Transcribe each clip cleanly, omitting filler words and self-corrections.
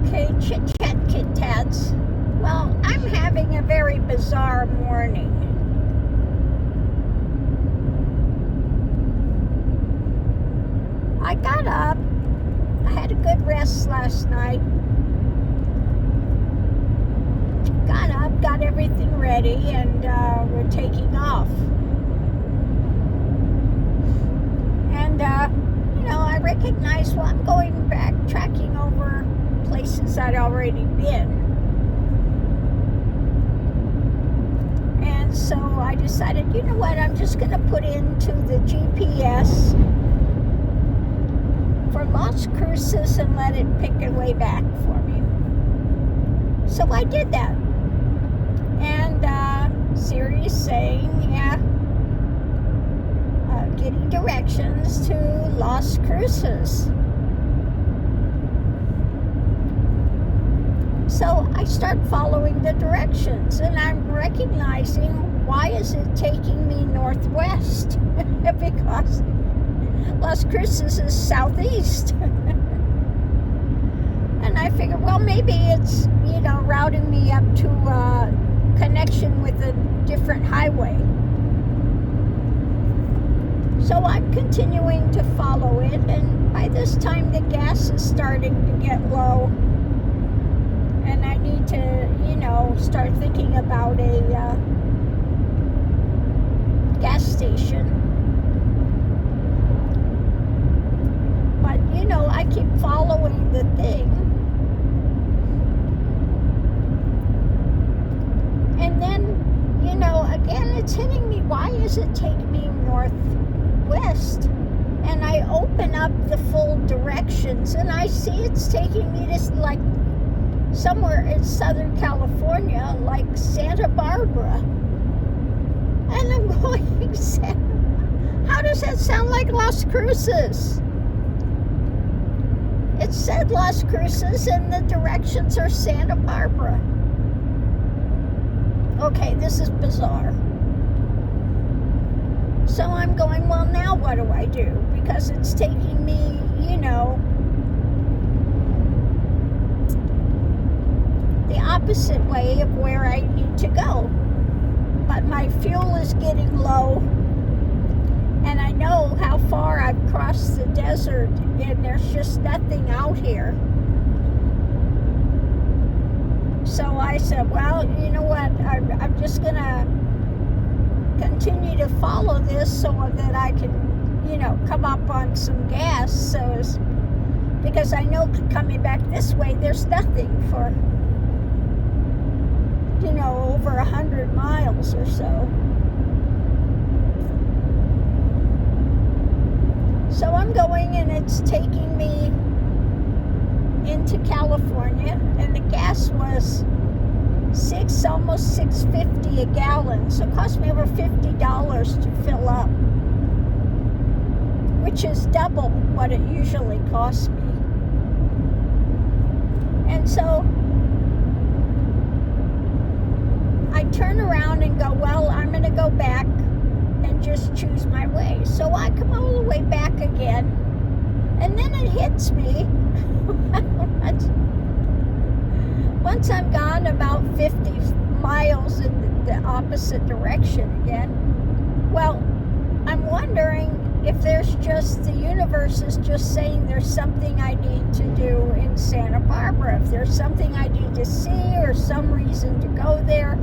Okay, chit chat kit tats. Well, I'm having a very bizarre morning. I got up, I had a good rest last night. Got up, got everything ready, and we're taking off. And, I recognize, well, I'm going back, tracking over places I'd already been. And so I decided, you know what, I'm just going to put into the GPS for Las Cruces and let it pick a way back for me. So I did that. And Siri's saying, getting directions to Las Cruces. So I start following the directions, and I'm recognizing, why is it taking me northwest? Because Las Cruces is southeast. And I figured, well, maybe it's, routing me up to a connection with a different highway. So I'm continuing to follow it, and by this time the gas is starting to get low. And I need to, start thinking about a gas station. But, I keep following the thing. And then, again, it's hitting me. Why is it taking me northwest? And I open up the full directions, and I see it's taking me to, somewhere in Southern California, like Santa Barbara. And I'm going, how does that sound like Las Cruces? It said Las Cruces, and the directions are Santa Barbara. Okay, this is bizarre. So I'm going, well, now what do I do? Because it's taking me, the opposite way of where I need to go. But my fuel is getting low, and I know how far I've crossed the desert, and there's just nothing out here. So I said, well, you know what, I'm just going to continue to follow this so that I can, come up on some gas. Because I know coming back this way, there's nothing for, over 100 miles or so. So I'm going, and it's taking me into California, and the gas was almost $6.50 a gallon, so it cost me over $50 to fill up, which is double what it usually costs me. And so I turn around and go, well, I'm going to go back and just choose my way. So I come all the way back again, and then it hits me. Once I'm gone about 50 miles in the opposite direction again, well, I'm wondering if there's just, the universe is just saying there's something I need to do in Santa Barbara, if there's something I need to see or some reason to go there.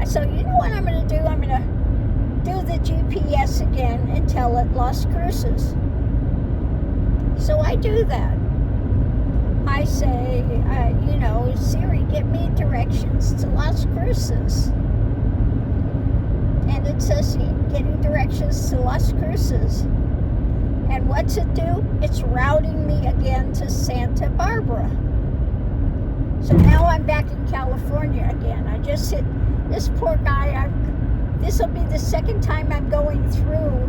So you know what I'm going to do? I'm going to do the GPS again and tell it Las Cruces. So I do that. I say, Siri, get me directions to Las Cruces. And it says, getting directions to Las Cruces. And what's it do? It's routing me again to Santa Barbara. So now I'm back in California again. I just hit this poor guy. This will be the second time I'm going through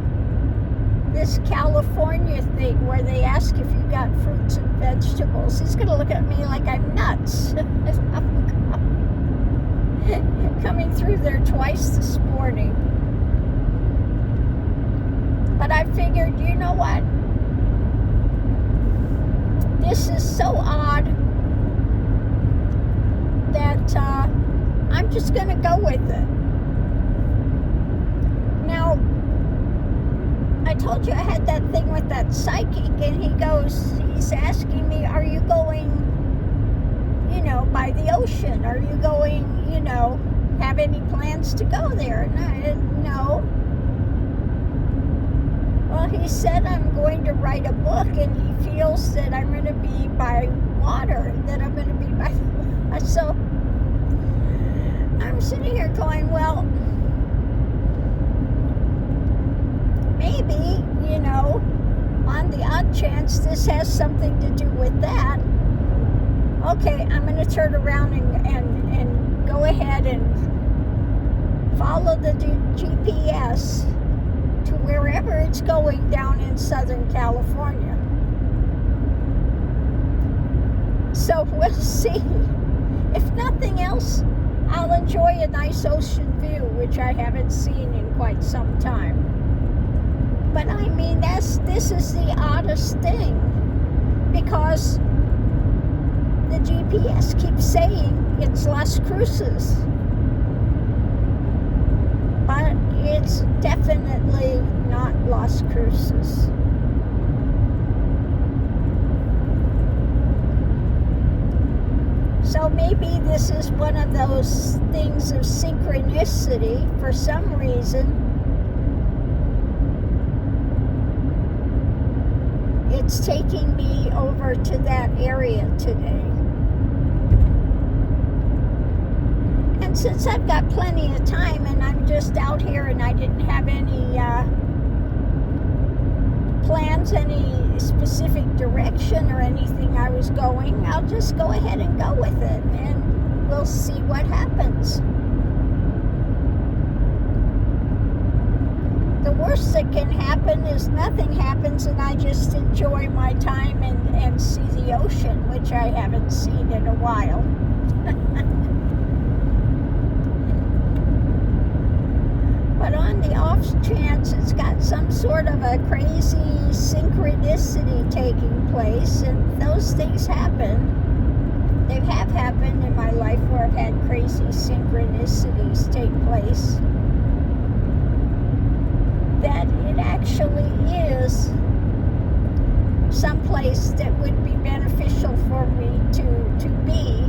this California thing where they ask if you got fruits and vegetables. He's going to look at me like I'm nuts. Coming through there twice this morning. But I figured, you know what? This is so odd but I'm just going to go with it. Now, I told you I had that thing with that psychic, and he's asking me, are you going, by the ocean? Are you going, have any plans to go there? And I didn't know. Well, he said I'm going to write a book, and he feels that I'm going to be by water, that I'm going to be by... So I'm sitting here going, well, maybe, on the odd chance this has something to do with that. Okay, I'm going to turn around and go ahead and follow the GPS to wherever it's going down in Southern California. So we'll see. If nothing else, I'll enjoy a nice ocean view, which I haven't seen in quite some time. But I mean, this is the oddest thing, because the GPS keeps saying it's Las Cruces, but it's definitely not Las Cruces. So maybe this is one of those things of synchronicity. For some reason, it's taking me over to that area today. And since I've got plenty of time and I'm just out here and I didn't have any plans, any specific direction or anything I was going, I'll just go ahead and go with it, and we'll see what happens. The worst that can happen is nothing happens and I just enjoy my time and see the ocean, which I haven't seen in a while. But on the off chance it's got some sort of a crazy synchronicity taking place, and those things happen. They have happened in my life where I've had crazy synchronicities take place. That it actually is someplace that would be beneficial for me to be.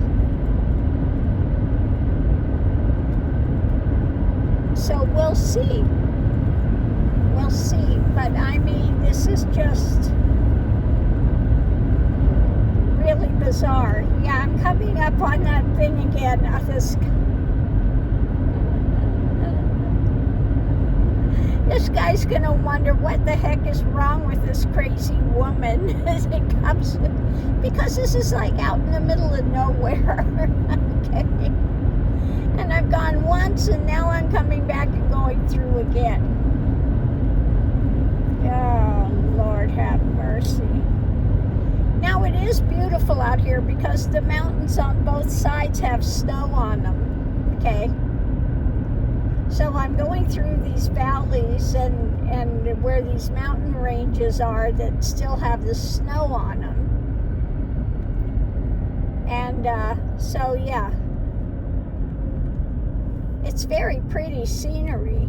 So we'll see. We'll see. But I mean, this is just really bizarre. Yeah, I'm coming up on that thing again. This guy's gonna wonder what the heck is wrong with this crazy woman as it comes, because this is like out in the middle of nowhere. Okay. And I've gone once, and now I'm coming back and going through again. Oh, Lord have mercy. Now, it is beautiful out here because the mountains on both sides have snow on them, okay? So I'm going through these valleys and where these mountain ranges are that still have the snow on them. And so, yeah. It's very pretty scenery,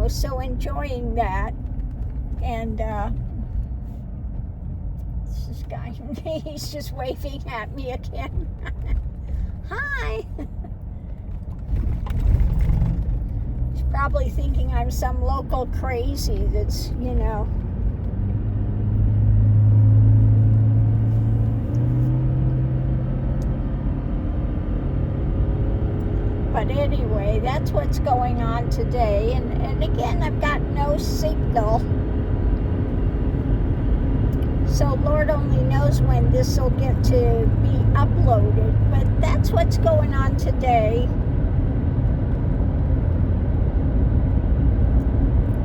so enjoying that. And this guy, he's just waving at me again. Hi. He's probably thinking I'm some local crazy that's, But anyway, that's what's going on today. And again, I've got no signal. So Lord only knows when this will get to be uploaded. But that's what's going on today.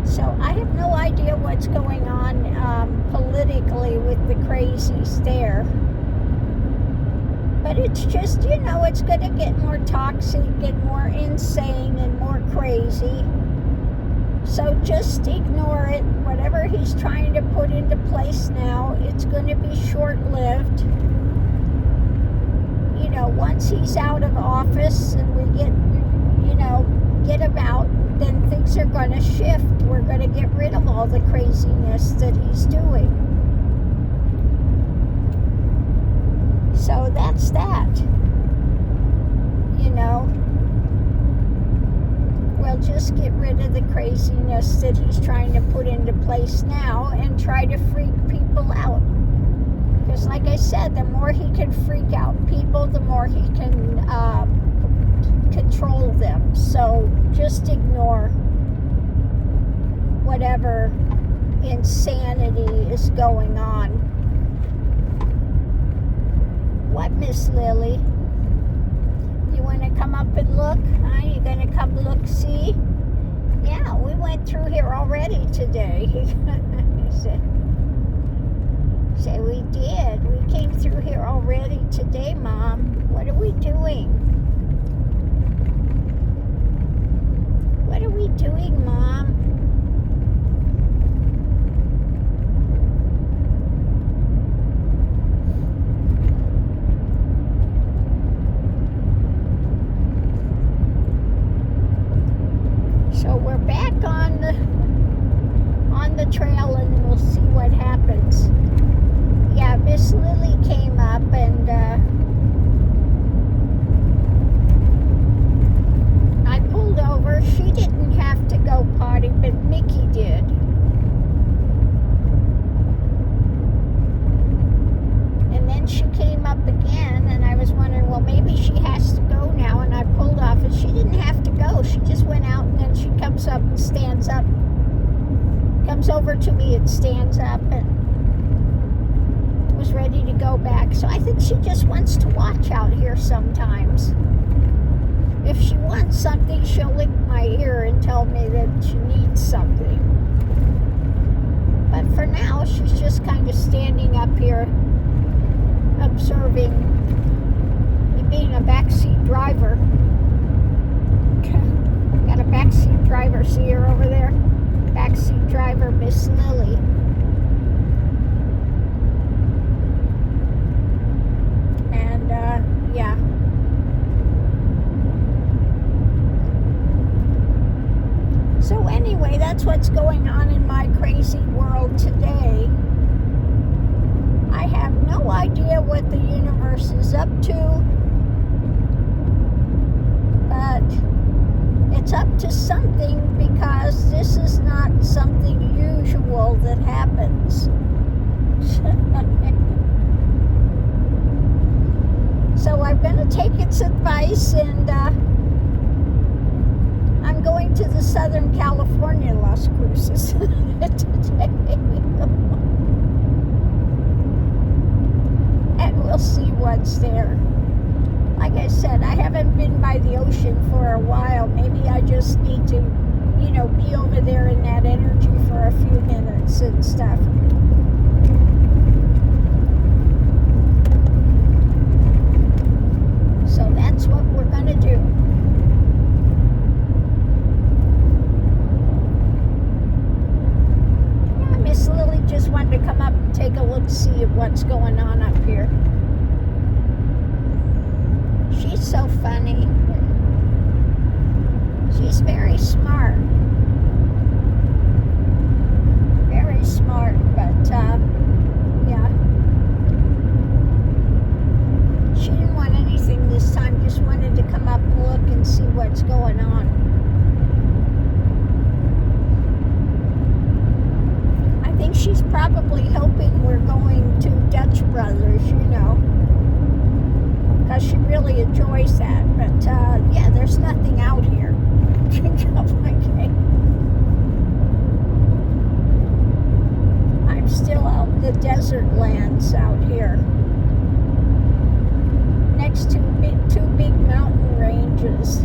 So I have no idea what's going on politically with the crazies there. But it's just, it's going to get more toxic and more insane and more crazy. So just ignore it. Whatever he's trying to put into place now, it's going to be short-lived. once he's out of office and we get him out, then things are going to shift. We're going to get rid of all the craziness that he's doing. So that's that. We'll just get rid of the craziness that he's trying to put into place now and try to freak people out. Because like I said, the more he can freak out people, the more he can control them. So just ignore whatever insanity is going on. What, Miss Lily? You want to come up and look? Huh? You going to come look, see? Yeah, we went through here already today. Say we did. We came through here already today, Mom. What are we doing? What are we doing, Mom? So we're back on the trail, and we'll see what happens. Yeah, Miss Lily came up, and I pulled over. She didn't have to go potty, but Mickey did. And then she came up again, and I was wondering, well, maybe she has to go now, and I pulled off, and she didn't have to go. She just went out, and then she comes up and stands up, comes over to me and stands up, and was ready to go back. So I think she just wants to watch out here sometimes. If she wants something, she'll lick my ear and tell me that she needs something. But for now, she's just kind of standing up here, observing me being a backseat driver. Got a backseat driver, see her over there? Backseat driver, Miss Lily. And, yeah. So anyway, that's what's going on in my crazy world today. I have no idea what the universe is up to, but it's up to something, because this is not something usual that happens. So I'm going to take its advice, and I'm going to the Southern California Las Cruces today. And we'll see what's there. Like I said, I haven't been by the ocean for a while. Maybe I just need to, be over there in that energy for a few minutes and stuff. So that's what we're going to do. Yeah, Miss Lily just wanted to come up and take a look-see at what's going on up here. She's so funny. She's very smart. Very smart, but yeah. She didn't want anything this time, just wanted to come up and look and see what's going on. I think she's probably hoping we're going to Dutch Brothers, because she really enjoys that. But yeah, there's nothing out here. Okay. I'm still out in the desert lands out here, next to two big mountain ranges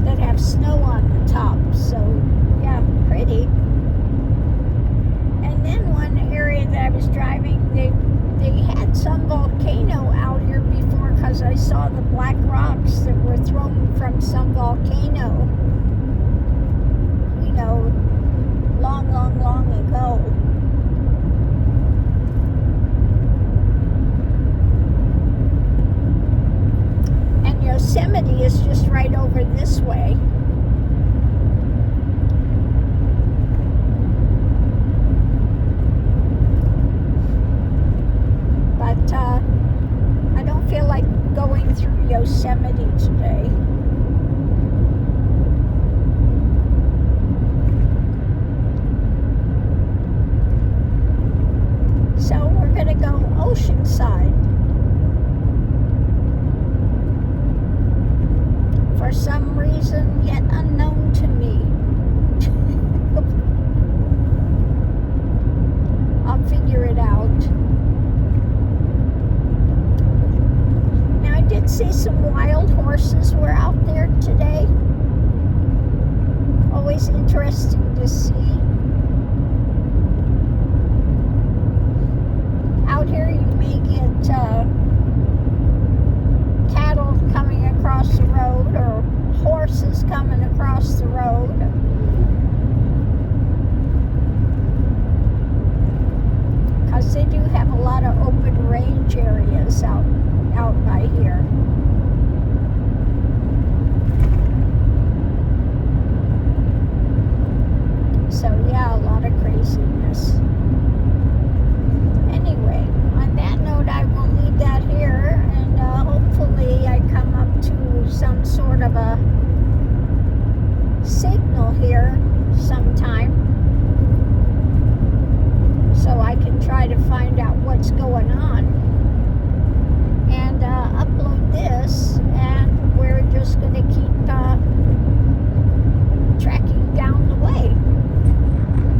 that have snow on the top. So yeah, pretty. And then one area that I was driving, they had some volcano out here before, because I saw the black rocks that were thrown from some volcano, long ago. this way. But I don't feel like going through Yosemite today. So we're going to go oceanside. For some reason yet unknown to me. I'll figure it out. Now I did see some wild horses were out there today. Always interesting to see. Out here you may get cattle coming across the road or horses coming across the road. Because they do have a lot of open range areas out by here. So yeah, a lot of craziness. Anyway, on that note, I will leave that here, and hopefully I come up to some sort of a signal here sometime, so I can try to find out what's going on and upload this, and we're just going to keep